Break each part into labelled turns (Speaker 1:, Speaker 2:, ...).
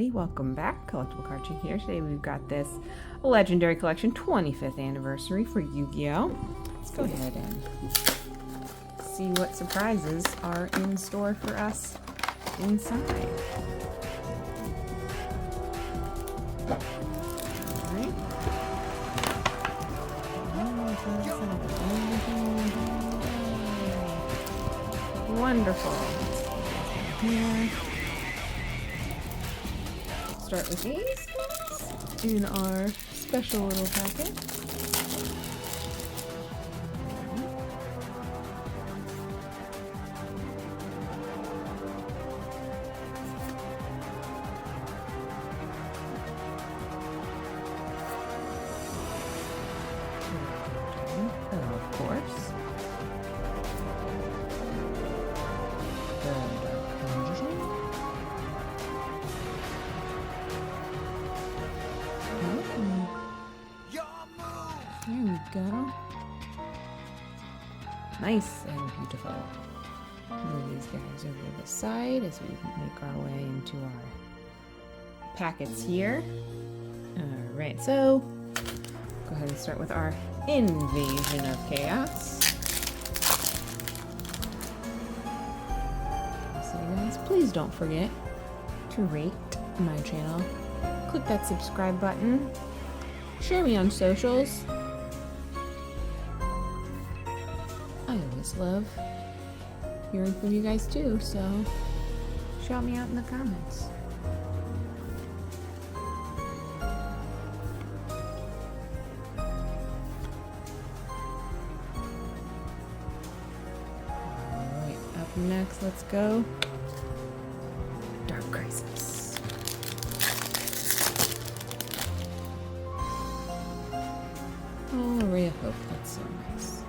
Speaker 1: everybody, welcome back. CollectibleCardChick here. Today we've got this Legendary Collection 25th anniversary for Yu-Gi-Oh! Let's go ahead and see what surprises are in store for us inside. Alright. Wonderful. Here. Start with these ones in our special little packet. Of course. There we go. Nice and beautiful. Move these guys over to the side as we make our way into our packets here. Alright, so go ahead and start with our Invasion of Chaos. So guys, please don't forget to rate my channel. Click that subscribe button. Share me on socials. I always love hearing from you guys too, so shout me out in the comments. Alright, up next, let's go. Dark Crisis. Oh, Ray of Hope, that's so nice.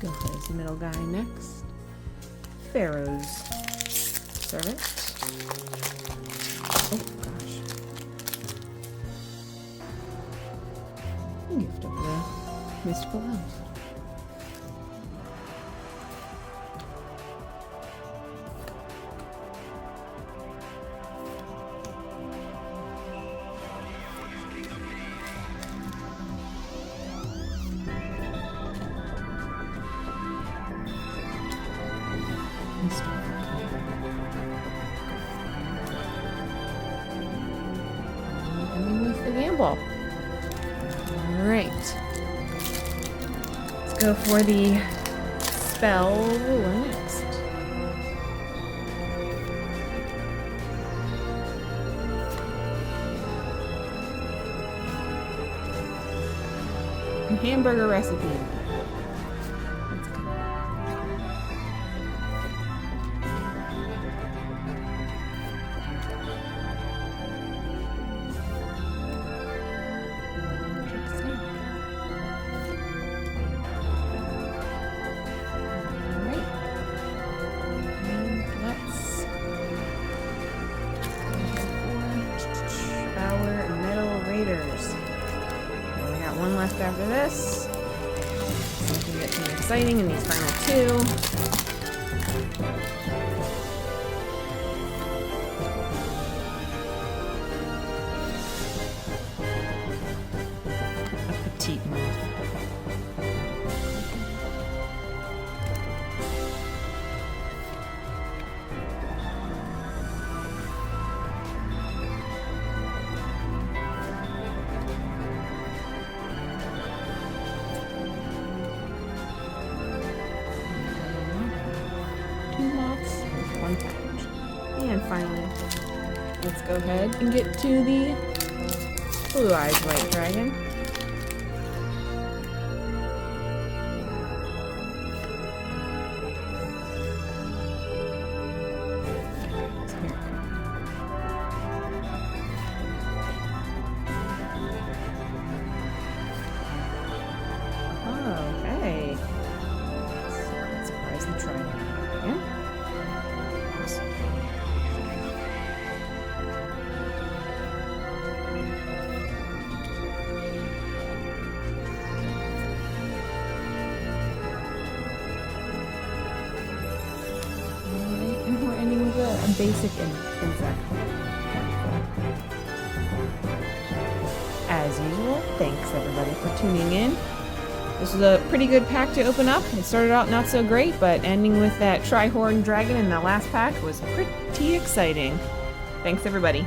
Speaker 1: Go ahead as the middle guy next. Pharaoh's Servant. Oh gosh. Gift of the Mystical Elf. Ending with the gamble. Alright. Let's go for the spell next. Hamburger recipe. Let's go. One left after this. We can get some exciting in these final two. A petite moth. One package. And finally, let's go ahead and get to the Blue Eyes White Dragon. basic insect. As usual, thanks everybody for tuning in. This was a pretty good pack to open up. It started out not so great, but ending with that Tri-Horn Dragon in the last pack was pretty exciting. Thanks everybody.